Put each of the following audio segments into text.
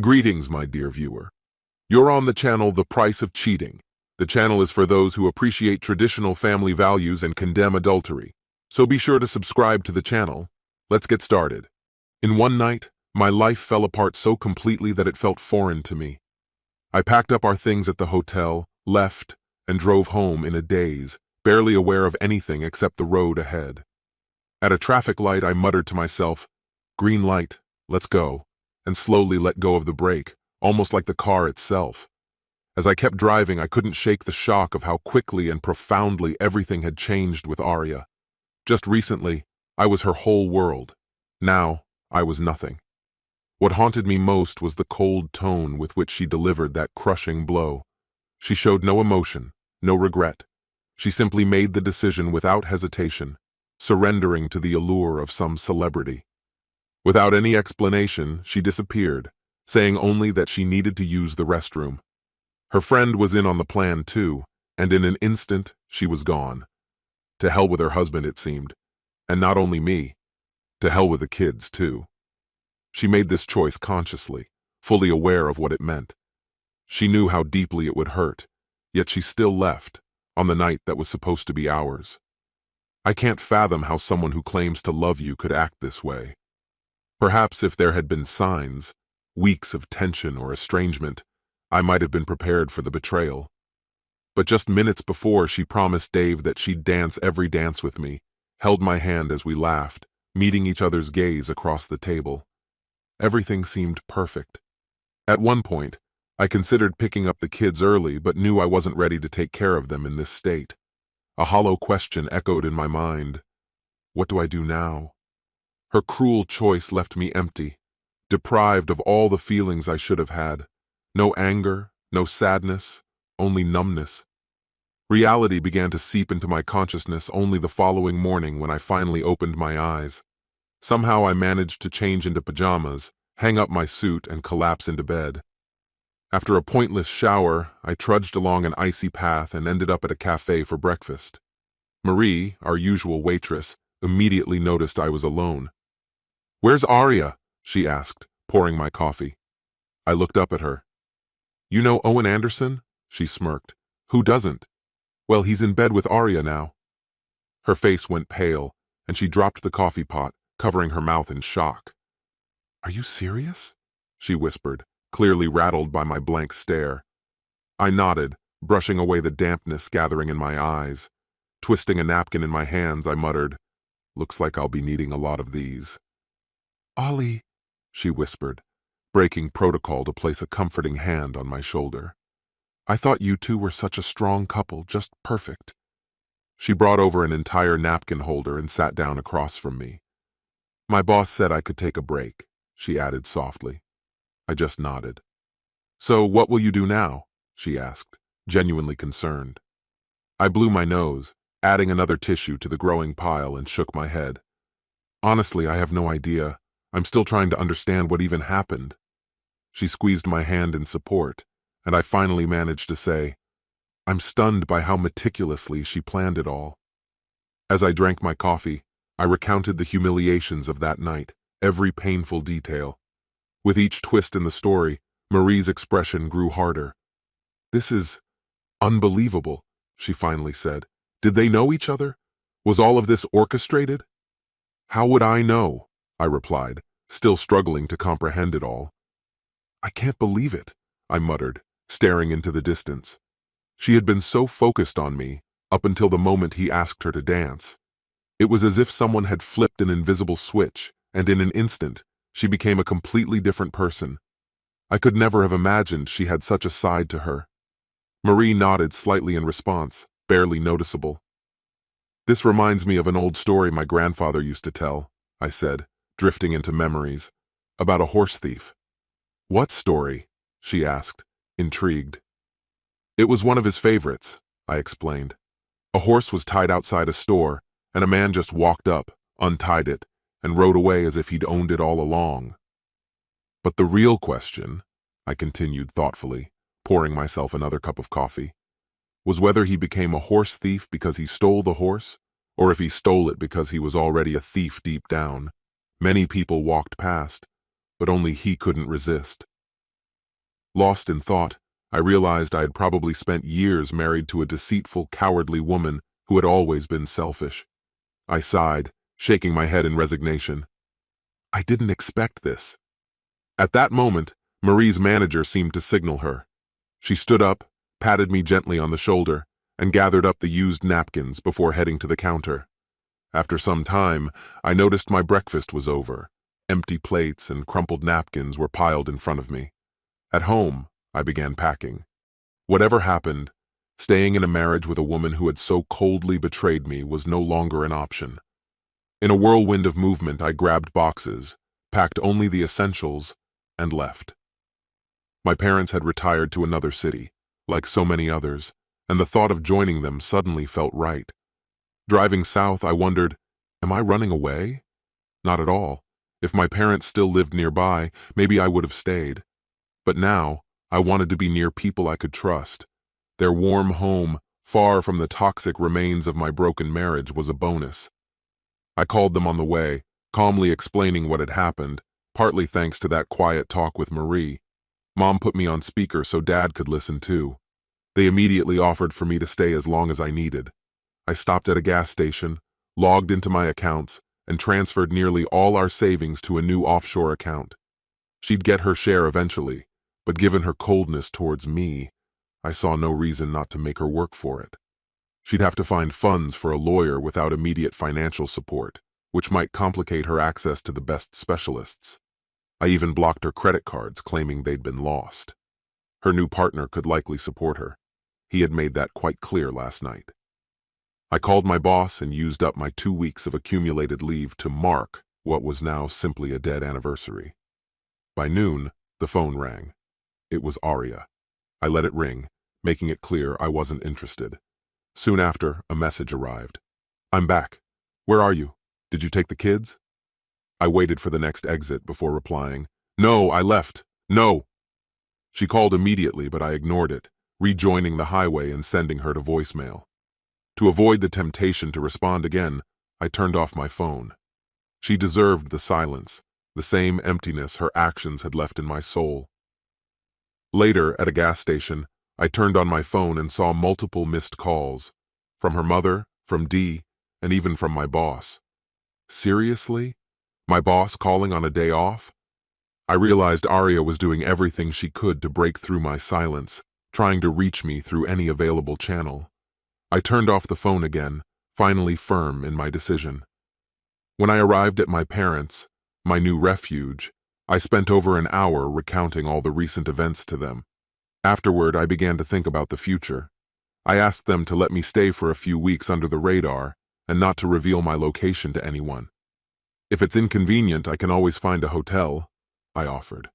Greetings, my dear viewer. You're on the channel The Price of Cheating. The channel is for those who appreciate traditional family values and condemn adultery. So be sure to subscribe to the channel. Let's get started. In one night, my life fell apart so completely that it felt foreign to me. I packed up our things at the hotel, left, and drove home in a daze, barely aware of anything except the road ahead. At a traffic light, I muttered to myself, "Green light, let's go," and slowly let go of the brake, almost like the car itself. As I kept driving, I couldn't shake the shock of how quickly and profoundly everything had changed with Arya. Just recently, I was her whole world. Now, I was nothing. What haunted me most was the cold tone with which she delivered that crushing blow. She showed no emotion, no regret. She simply made the decision without hesitation, surrendering to the allure of some celebrity. Without any explanation, she disappeared, saying only that she needed to use the restroom. Her friend was in on the plan too, and in an instant, she was gone. To hell with her husband, it seemed. And not only me. To hell with the kids, too. She made this choice consciously, fully aware of what it meant. She knew how deeply it would hurt, yet she still left, on the night that was supposed to be ours. I can't fathom how someone who claims to love you could act this way. Perhaps if there had been signs, weeks of tension or estrangement, I might have been prepared for the betrayal. But just minutes before, she promised Dave that she'd dance every dance with me, held my hand as we laughed, meeting each other's gaze across the table. Everything seemed perfect. At one point, I considered picking up the kids early, but knew I wasn't ready to take care of them in this state. A hollow question echoed in my mind. What do I do now? Her cruel choice left me empty, deprived of all the feelings I should have had. No anger, no sadness, only numbness. Reality began to seep into my consciousness only the following morning when I finally opened my eyes. Somehow I managed to change into pajamas, hang up my suit, and collapse into bed. After a pointless shower, I trudged along an icy path and ended up at a cafe for breakfast. Marie, our usual waitress, immediately noticed I was alone. "Where's Arya?" she asked, pouring my coffee. I looked up at her. "You know Owen Anderson?" she smirked. "Who doesn't?" "Well, he's in bed with Arya now." Her face went pale, and she dropped the coffee pot, covering her mouth in shock. "Are you serious?" she whispered, clearly rattled by my blank stare. I nodded, brushing away the dampness gathering in my eyes. Twisting a napkin in my hands, I muttered, "Looks like I'll be needing a lot of these." "Ollie," she whispered, breaking protocol to place a comforting hand on my shoulder. "I thought you two were such a strong couple, just perfect." She brought over an entire napkin holder and sat down across from me. "My boss said I could take a break," she added softly. I just nodded. "So what will you do now?" she asked, genuinely concerned. I blew my nose, adding another tissue to the growing pile, and shook my head. "Honestly, I have no idea. I'm still trying to understand what even happened." She squeezed my hand in support, and I finally managed to say, "I'm stunned by how meticulously she planned it all." As I drank my coffee, I recounted the humiliations of that night, every painful detail. With each twist in the story, Marie's expression grew harder. "This is unbelievable," she finally said. "Did they know each other? Was all of this orchestrated?" "How would I know?" I replied, still struggling to comprehend it all. "I can't believe it," I muttered, staring into the distance. She had been so focused on me, up until the moment he asked her to dance. It was as if someone had flipped an invisible switch, and in an instant, she became a completely different person. I could never have imagined she had such a side to her. Marie nodded slightly in response, barely noticeable. "This reminds me of an old story my grandfather used to tell," I said, drifting into memories, "about a horse thief." "What story?" she asked, intrigued. "It was one of his favorites," I explained. "A horse was tied outside a store, and a man just walked up, untied it, and rode away as if he'd owned it all along." "But the real question," I continued thoughtfully, pouring myself another cup of coffee, "was whether he became a horse thief because he stole the horse, or if he stole it because he was already a thief deep down. Many people walked past, but only he couldn't resist." Lost in thought, I realized I had probably spent years married to a deceitful, cowardly woman who had always been selfish. I sighed, shaking my head in resignation. I didn't expect this. At that moment, Marie's manager seemed to signal her. She stood up, patted me gently on the shoulder, and gathered up the used napkins before heading to the counter. After some time, I noticed my breakfast was over. Empty plates and crumpled napkins were piled in front of me. At home, I began packing. Whatever happened, staying in a marriage with a woman who had so coldly betrayed me was no longer an option. In a whirlwind of movement, I grabbed boxes, packed only the essentials, and left. My parents had retired to another city, like so many others, and the thought of joining them suddenly felt right. Driving south, I wondered, am I running away? Not at all. If my parents still lived nearby, maybe I would have stayed. But now, I wanted to be near people I could trust. Their warm home, far from the toxic remains of my broken marriage, was a bonus. I called them on the way, calmly explaining what had happened, partly thanks to that quiet talk with Marie. Mom put me on speaker so Dad could listen too. They immediately offered for me to stay as long as I needed. I stopped at a gas station, logged into my accounts, and transferred nearly all our savings to a new offshore account. She'd get her share eventually, but given her coldness towards me, I saw no reason not to make her work for it. She'd have to find funds for a lawyer without immediate financial support, which might complicate her access to the best specialists. I even blocked her credit cards, claiming they'd been lost. Her new partner could likely support her. He had made that quite clear last night. I called my boss and used up my 2 weeks of accumulated leave to mark what was now simply a dead anniversary. By noon, the phone rang. It was Aria. I let it ring, making it clear I wasn't interested. Soon after, a message arrived. I'm back. Where are you? Did you take the kids? I waited for the next exit before replying. No, I left. No. She called immediately, but I ignored it, rejoining the highway and sending her to voicemail. To avoid the temptation to respond again, I turned off my phone. She deserved the silence, the same emptiness her actions had left in my soul. Later, at a gas station, I turned on my phone and saw multiple missed calls. From her mother, from Dee, and even from my boss. Seriously? My boss calling on a day off? I realized Aria was doing everything she could to break through my silence, trying to reach me through any available channel. I turned off the phone again, finally firm in my decision. When I arrived at my parents', my new refuge, I spent over an hour recounting all the recent events to them. Afterward, I began to think about the future. I asked them to let me stay for a few weeks under the radar and not to reveal my location to anyone. If it's inconvenient, I can always find a hotel, I offered.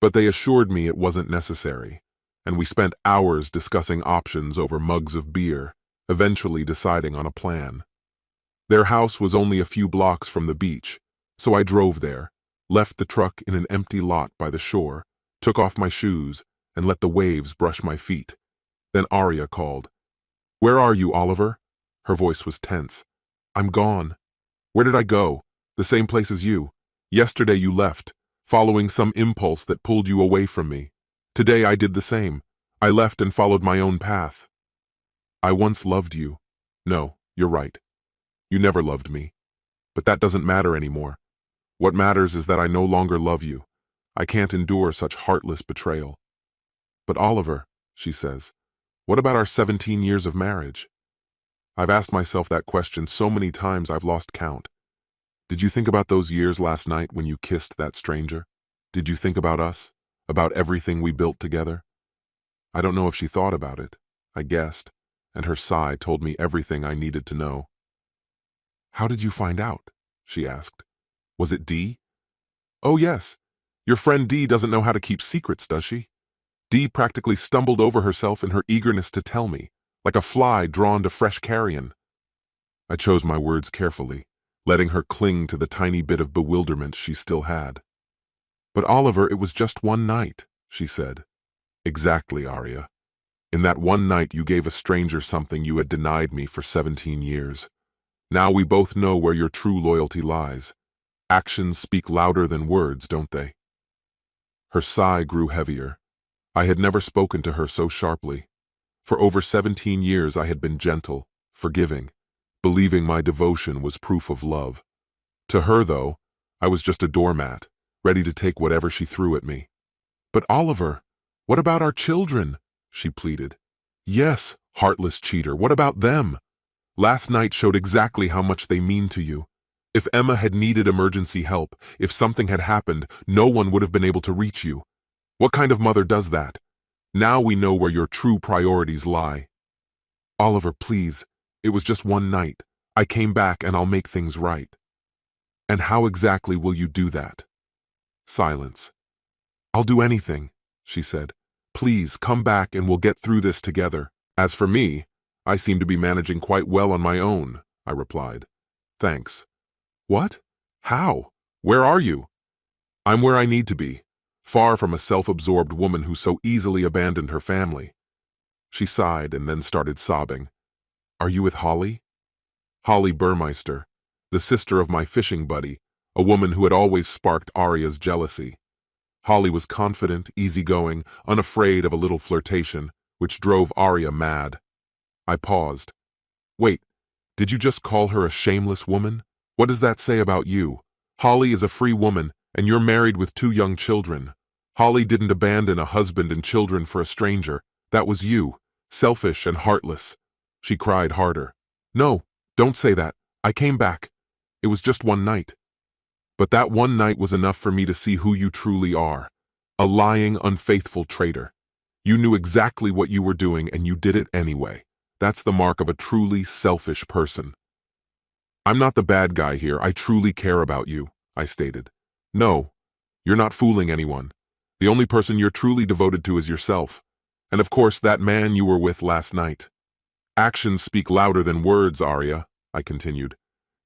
But they assured me it wasn't necessary, and we spent hours discussing options over mugs of beer, eventually deciding on a plan. Their house was only a few blocks from the beach, so I drove there, left the truck in an empty lot by the shore, took off my shoes, and let the waves brush my feet. Then Aria called. Where are you, Oliver? Her voice was tense. I'm gone. Where did I go? The same place as you. Yesterday you left, following some impulse that pulled you away from me. Today I did the same. I left and followed my own path. I once loved you. No, you're right. You never loved me. But that doesn't matter anymore. What matters is that I no longer love you. I can't endure such heartless betrayal. But Oliver, she says, what about our 17 years of marriage? I've asked myself that question so many times I've lost count. Did you think about those years last night when you kissed that stranger? Did you think about us? About everything we built together? I don't know if she thought about it. I guessed, and her sigh told me everything I needed to know. How did you find out? She asked. Was it Dee? Oh yes. Your friend Dee doesn't know how to keep secrets, does she? Dee practically stumbled over herself in her eagerness to tell me, like a fly drawn to fresh carrion. I chose my words carefully, letting her cling to the tiny bit of bewilderment she still had. But Oliver, it was just one night, she said. Exactly, Aria. In that one night you gave a stranger something you had denied me for 17 years. Now we both know where your true loyalty lies. Actions speak louder than words, don't they? Her sigh grew heavier. I had never spoken to her so sharply. For over 17 years I had been gentle, forgiving, believing my devotion was proof of love. To her, though, I was just a doormat, ready to take whatever she threw at me. "But Oliver, what about our children?" she pleaded. "Yes, heartless cheater, what about them? Last night showed exactly how much they mean to you. If Emma had needed emergency help, if something had happened, no one would have been able to reach you. What kind of mother does that? Now we know where your true priorities lie." "Oliver, please, it was just one night. I came back and I'll make things right." "And how exactly will you do that?" Silence. "I'll do anything," she said. "Please, come back and we'll get through this together." "As for me, I seem to be managing quite well on my own," I replied. "Thanks." "What? How? Where are you?" "I'm where I need to be, far from a self-absorbed woman who so easily abandoned her family." She sighed and then started sobbing. "Are you with Holly?" Holly Burmeister, the sister of my fishing buddy, a woman who had always sparked Arya's jealousy. Holly was confident, easygoing, unafraid of a little flirtation, which drove Arya mad. I paused. "Wait, did you just call her a shameless woman? What does that say about you? Holly is a free woman, and you're married with 2 young children. Holly didn't abandon a husband and children for a stranger. That was you, selfish and heartless." She cried harder. "No, don't say that. I came back. It was just one night. But that one night was enough for me to see who you truly are. A lying, unfaithful traitor. You knew exactly what you were doing and you did it anyway. That's the mark of a truly selfish person." "I'm not the bad guy here. I truly care about you," I stated. "No, you're not fooling anyone. The only person you're truly devoted to is yourself. And of course, that man you were with last night." "Actions speak louder than words, Arya," I continued.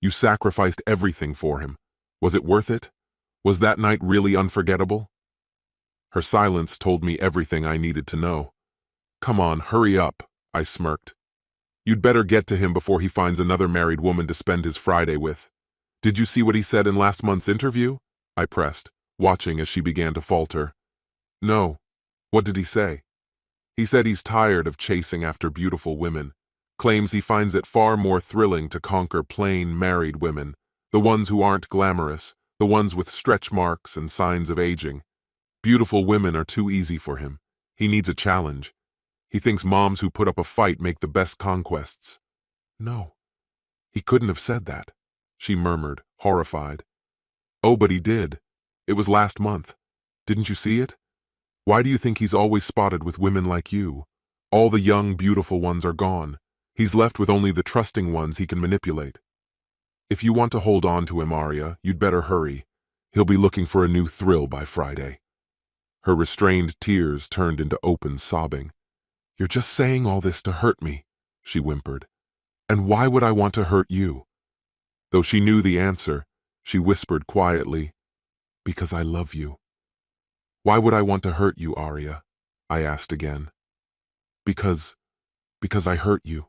"You sacrificed everything for him. Was it worth it? Was that night really unforgettable?" Her silence told me everything I needed to know. "Come on, hurry up," I smirked. "You'd better get to him before he finds another married woman to spend his Friday with." "Did you see what he said in last month's interview?" I pressed, watching as she began to falter. "No. What did he say?" "He said he's tired of chasing after beautiful women. Claims he finds it far more thrilling to conquer plain, married women, the ones who aren't glamorous, the ones with stretch marks and signs of aging. Beautiful women are too easy for him. He needs a challenge. He thinks moms who put up a fight make the best conquests." "No, he couldn't have said that," she murmured, horrified. "Oh, but he did. It was last month. Didn't you see it? Why do you think he's always spotted with women like you? All the young, beautiful ones are gone. He's left with only the trusting ones he can manipulate. If you want to hold on to him, Arya, you'd better hurry. He'll be looking for a new thrill by Friday." Her restrained tears turned into open sobbing. "You're just saying all this to hurt me," she whimpered. "And why would I want to hurt you?" Though she knew the answer, she whispered quietly, "Because I love you." "Why would I want to hurt you, Arya?" I asked again. Because I hurt you,"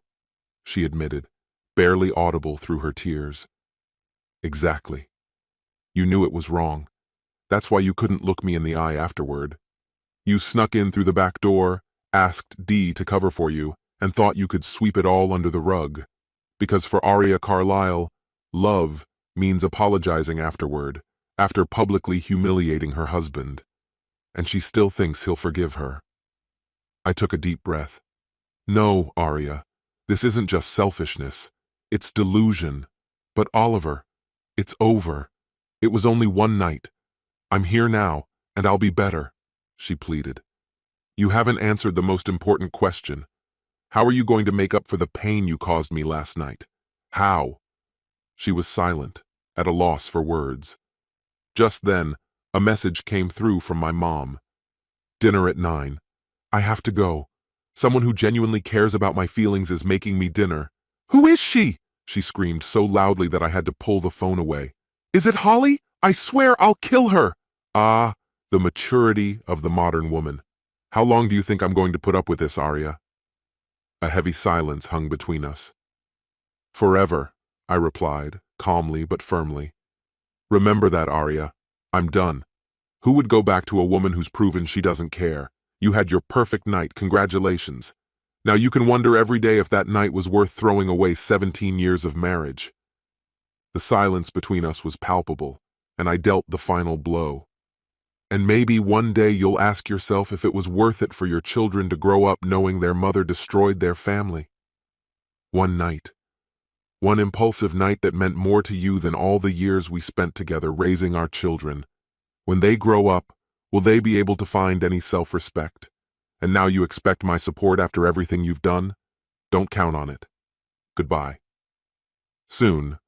she admitted, barely audible through her tears. "Exactly. You knew it was wrong. That's why you couldn't look me in the eye afterward. You snuck in through the back door, asked Dee to cover for you, and thought you could sweep it all under the rug. Because for Arya Carlyle, love means apologizing afterward, after publicly humiliating her husband. And she still thinks he'll forgive her." I took a deep breath. "No, Arya, this isn't just selfishness. It's delusion. But Oliver, it's over. It was only one night. I'm here now, and I'll be better," she pleaded. "You haven't answered the most important question. How are you going to make up for the pain you caused me last night? How?" She was silent, at a loss for words. Just then, a message came through from my mom. "Dinner at 9. I have to go. Someone who genuinely cares about my feelings is making me dinner." "Who is she?" she screamed so loudly that I had to pull the phone away. "Is it Holly? I swear I'll kill her." Ah, the maturity of the modern woman. "How long do you think I'm going to put up with this, Arya?" A heavy silence hung between us. "Forever," I replied, calmly but firmly. "Remember that, Arya. I'm done. Who would go back to a woman who's proven she doesn't care? You had your perfect night, congratulations. Now you can wonder every day if that night was worth throwing away 17 years of marriage. The silence between us was palpable, and I dealt the final blow. And maybe one day you'll ask yourself if it was worth it for your children to grow up knowing their mother destroyed their family. One night. One impulsive night that meant more to you than all the years we spent together raising our children. When they grow up, will they be able to find any self-respect? And now you expect my support after everything you've done? Don't count on it. Goodbye. Soon,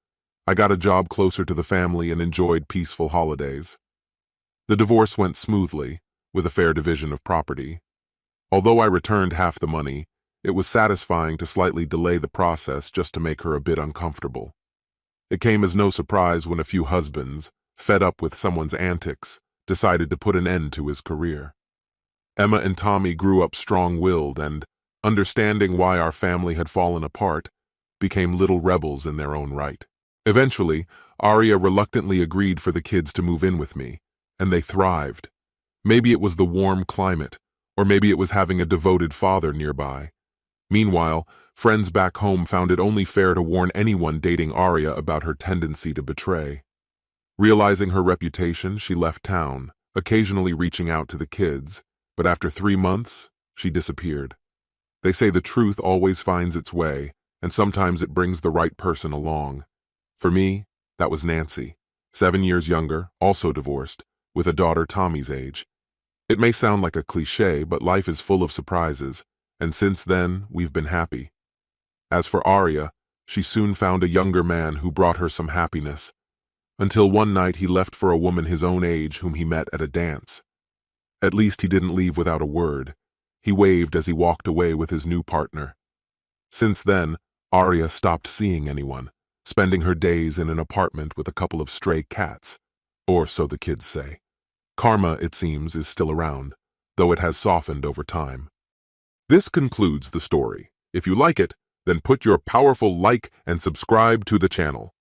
I got a job closer to the family and enjoyed peaceful holidays. The divorce went smoothly, with a fair division of property. Although I returned half the money, it was satisfying to slightly delay the process just to make her a bit uncomfortable. It came as no surprise when a few husbands, fed up with someone's antics, decided to put an end to his career. Emma and Tommy grew up strong-willed and, understanding why our family had fallen apart, became little rebels in their own right. Eventually, Arya reluctantly agreed for the kids to move in with me, and they thrived. Maybe it was the warm climate, or maybe it was having a devoted father nearby. Meanwhile, friends back home found it only fair to warn anyone dating Arya about her tendency to betray. Realizing her reputation, she left town, occasionally reaching out to the kids, but after 3 months, she disappeared. They say the truth always finds its way, and sometimes it brings the right person along. For me, that was Nancy, 7 years younger, also divorced, with a daughter Tommy's age. It may sound like a cliché, but life is full of surprises, and since then, we've been happy. As for Arya, she soon found a younger man who brought her some happiness, until one night he left for a woman his own age whom he met at a dance. At least he didn't leave without a word. He waved as he walked away with his new partner. Since then, Arya stopped seeing anyone, spending her days in an apartment with a couple of stray cats, or so the kids say. Karma, it seems, is still around, though it has softened over time. This concludes the story. If you like it, then put your powerful like and subscribe to the channel.